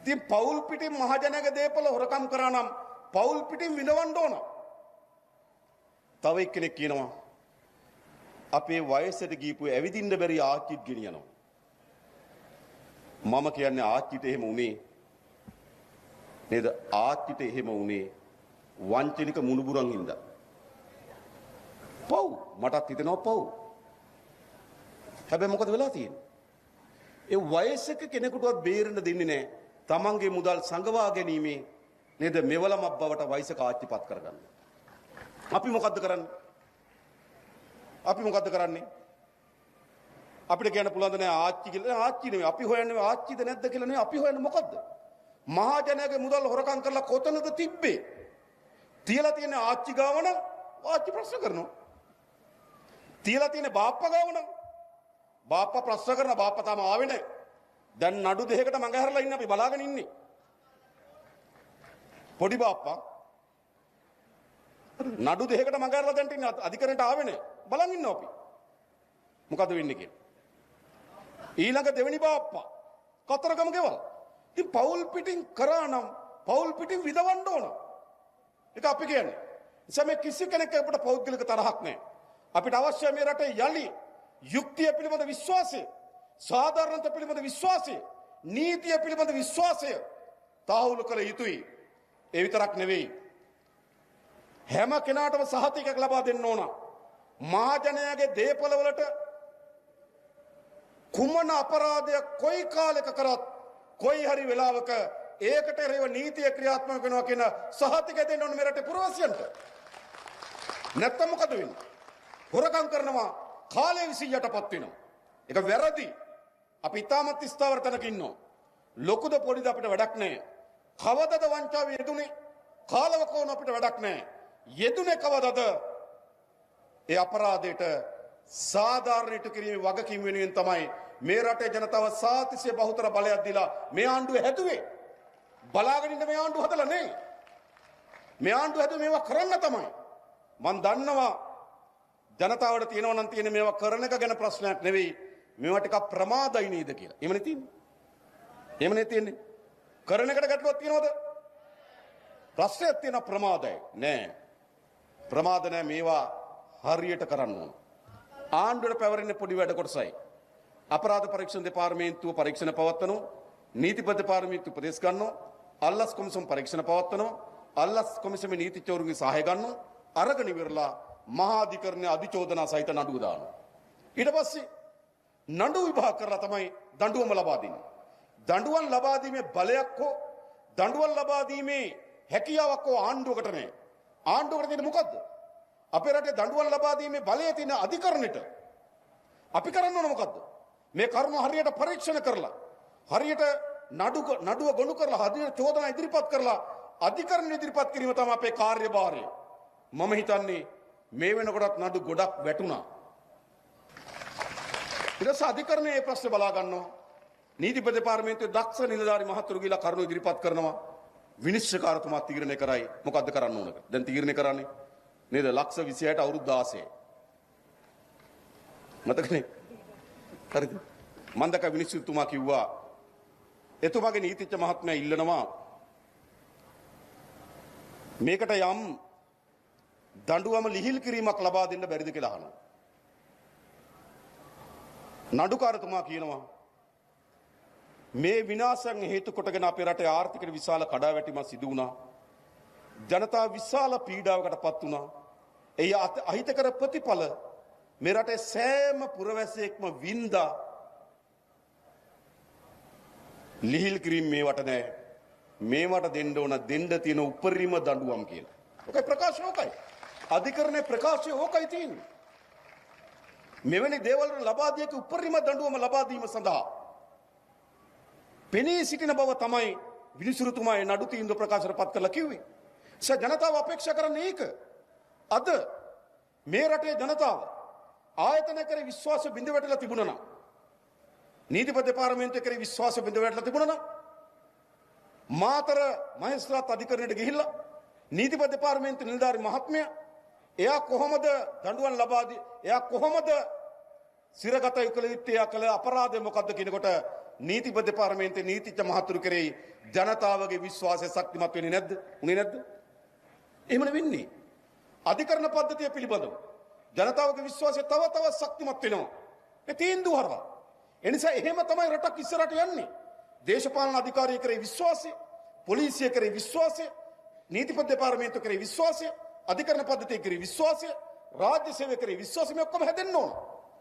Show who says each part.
Speaker 1: ඉතින් පෞල් පිටින් මහජනක දේපල හොරකම් කරා නම් පෞල් පිටින් විඳවන්න ඕන. තව එක්කෙනෙක් කියනවා අපේ වයසට ගිහපු ඇවිදින්න බැරි ආච්චිත් ගෙනියනවා. මම කියන්නේ ආච්චිට එහෙම උනේ නේද? ආච්චිට එහෙම උනේ වංචනික මුණුබුරන් හින්දා. පව් මටත් හිතෙනවා පව්. හැබැයි මොකද වෙලා තියෙන්නේ? ඒ වයසක කෙනෙකුටවත් බේරෙන්න දෙන්නේ නැහැ. තමන්ගේ මුදල් සංගවා ගැනීමේ නේද මෙවලමක් බවට වයසක ආච්චිපත් කරගන්න. අපි මොකද්ද කරන්නේ? අපිට කියන්න පුළුවන් නෑ ආච්චි කියලා. ආච්චි නෙවෙයි අපි හොයන්නේ ආච්චිද නැද්ද කියලා නෙවෙයි අපි හොයන්නේ මොකද්ද? මහජනයාගේ මුදල් හොරකම් කරලා කොතනද තිබ්බේ? තියලා තියෙන ආච්චි ගාව නම් ආච්චි ප්‍රශ්න කරනවා. තියලා තියෙන බාප්පා ගාව නම් බාප්පා ප්‍රශ්න කරන බාප්පා තාම ආවේ නැහැ. දැන් නඩු දෙකකට මඟ හැරලා ඉන්නේ අපි බලාගෙන ඉන්නේ. පොඩි බාප්පා නඩු දෙකකට මඟ හැරලා දැන් ඉන්නේ අධිකරණයට ආවේ නැහැ. බලන් ඉන්නවා අපි. මොකද වෙන්නේ කියලා. ඊළඟ දෙවෙනි බාප්පා කතරගම ගෙවල්. ඉතින් පෞල් පිටින් කරා නම් පෞල් පිටින් විදවන්න ඕන. ඒක අපි කියන්නේ. ඉතින් කිසි කෙනෙක් අපිට පෞද්ගලික තරහක් නැහැ. අපිට අවශ්‍ය මේ රටේ යලි යුක්තිය පිළිබඳ විශ්වාසය, සාධාරණත්වය පිළිබඳ විශ්වාසය, නීතිය පිළිබඳ විශ්වාසය තාහුළු කළ යුතුයි. ඒ විතරක් නෙවෙයි. හැම කෙනාටම සහතිකයක් ලබා දෙන්න ඕන. මහජනයාගේ දේපල වලට කුමන අපරාධයක් කොයි කාලයක කරත් කොයි හරි වෙලාවක ඒකට එරෙහිව නීතිය ක්‍රියාත්මක වෙනවා කියන සහතිකය දෙන්න ඕන මේ රටේ පුරවැසියන්ට. නැත්තම් මොකද වෙන්නේ? හොරකම් කරනවා කාලය විසින් යටපත් වෙනවා. ඒක වැරදි. අපි ඉතාමත් ස්ථාවර තැනක ඉන්නවා. ලොකුද පොඩිද අපිට වැඩක් නැහැ. කවදද වංචාවේ යෙදුනේ? කාලවකෝන අපිට වැඩක් නැහැ. යෙදුනේ කවදද? ඒ අපරාධයට සාධාරණීට කිරීමේ වගකීම වෙනුවෙන් තමයි මේ රටේ ජනතාව සාතිසිය බහුතර බලයක් දීලා මේ ආණ්ඩුව හැදුවේ. බලාගෙන ඉන්න මේ ආණ්ඩුව හදලා නෙයි. මේ ආණ්ඩුව හැදුවේ මේවා කරන්න තමයි. මම දන්නවා ජනතාවට තියෙනවා නම් තියෙන මේවා කරන එක ගැන ප්‍රශ්නයක් නෙවෙයි. මේවා ටිකක් ප්‍රමාදයි නේද කියලා. එහෙමනේ තියෙන්නේ. එහෙමනේ තියෙන්නේ. කරන එකට ගැටලුවක් තියෙනවද? ප්‍රශ්නයක් තියෙන ප්‍රමාදයි. නෑ. ප්‍රමාද නෑ මේවා හරියට කරන්න ඕන. ආණ්ඩුවට පැවරෙන්නේ පොඩි වැඩ කොටසයි. අපරාධ පරීක්ෂණ දෙපාර්තමේන්තුව පරීක්ෂණ පවත්වනවා. නීතිපති දෙපාර්තමේන්තුව උපදෙස් ගන්නවා. අල්ලස් කොමිසම පරීක්ෂණ පවත්වනවා. අල්ලස් කොමිසමේ නීතිචෝරුන්ගේ සහාය ගන්නවා. අරගෙන ඉවරලා මහා අධිකරණයේ අධිචෝදනා සහිත නඩුව දානවා. ඊට පස්සේ නඩු විභාග කරලා තමයි දඬුවම ලබා දෙන්නේ. දඬුවම් ලබා දීමේ බලයක් හෝ දඬුවම් ලබා දීමේ හැකියාවක් හෝ ආණ්ඩුවකට නැහැ. ආණ්ඩුවකට තියෙන්නේ මොකද්ද? අපේ රටේ දඬුවම් ලබා දීමේ බලය තියෙන අධිකරණයට. අපි කරන්න ඕන මොකද්ද? මේ කරුණු හරියට පරීක්ෂණ කරලා හරියට නඩුව ගොනු කරලා හරියට චෝදනා ඉදිරිපත් කරලා අධිකරණ ඉදිරිපත් කිරීම තමයි අපේ කාර්යභාරය. මම හිතන්නේ මේ වෙනකොටත් නඩු ගොඩක් වැටුණා. ඊට පස්සේ අධිකරණයේ මේ ප්‍රශ්නේ බලා ගන්නවා. නීතිපති දෙපාර්තමේන්තුවේ දක්ෂ නිලධාරි මහතුරු ගිහලා කරුණු ඉදිරිපත් කරනවා. විනිශ්චයකාරතුමා තීරණය කරයි මොකද්ද කරන්න ඕනක. දැන් තීරණය කරන්නේ නේද? ලක්ෂ 26ට අවුරුදු 16. මතකනේ? හරිද? මම දැක විනිශ්චයතුමා කිව්වා එතුමාගේ නීතිඥ මහත්මයා ඉල්ලනවා මේකට යම් දඬුවම ලිහිල් කිරීමක් ලබා දෙන්න බැරිද කියලා අහනවා. නඩුකාරතුමා කියනවා මේ විනාශයන් හේතු කොටගෙන අපේ රටේ ආර්ථිකයට විශාල කඩාවැටීමක් සිදු වුණා. ජනතාව විශාල පීඩාවකට පත් වුණා. ඒ අහිතකර ප්‍රතිඵල මේ රටේ සෑම පුරවැසියෙක්ම වින්දා. ලිහිල් කිරීම මේවට නෑ. මේවට දෙන්න ඕන දෙන්න තියෙන උපරිම දඬුවම් කියලා. ඔකයි ප්‍රකාශය ඔකයි. අධිකරණයේ ප්‍රකාශය ඕකයි තියෙන්නේ. මෙවැනි දේවල් ලබා දිය යුතු උපරිම දඬුවම ලබා දීම සඳහා පෙනී සිටින බව තමයි විනිසුරුතුමා ඒ නඩු තීන්දුව ප්‍රකාශයට පත් කරලා කිව්වේ. ජනතාව අපේක්ෂා කරන්නේ ඒක. අද මේ රටේ ජනතාව ආයතන කරේ විශ්වාස බිඳ වැටලා තිබුණා නම් නීතිපති දෙපාර්තමේන්තුව කරේ විශ්වාස බිඳ වැටලා තිබුණා නම් මාතර මහේස්ත්‍රාත් අධිකරණයට ගිහිල්ලා නීතිපති දෙපාර්තමේන්තුව නිලධාරි මහත්මයා එයා කොහොමද දඬුවම් ලබා දී එයා කොහොමද සිරගත යුකල යුත්තේ කළ අපරාධය මොකද්ද කියනකොට නීතිපති පාර්ලිමේන්තුවේ නීතිඥ මහතුරු කෙරෙහි ජනතාවගේ විශ්වාසය ශක්තිමත් වෙන්නේ නැද්ද? උනේ නැද්ද? එහෙම නෙවෙන්නේ. අධිකරණ පද්ධතිය පිළිබඳව ජනතාවගේ විශ්වාසය තව තවත් ශක්තිමත් වෙනවා. ඒ තීන්දුව හරහා. ඒ නිසා එහෙම තමයි රටක් ඉස්සරහට යන්නේ. දේශපාලන අධිකාරිය කෙරෙහි විශ්වාසය, පොලිසිය කෙරෙහි විශ්වාසය, නීතිපති පාර්ලිමේන්තුව කෙරෙහි විශ්වාසය, අධිකරණ පද්ධතිය කෙරෙහි විශ්වාසය, රාජ්‍ය සේවය කෙරෙහි විශ්වාසය මේ ඔක්කොම හැදෙන්න ඕන.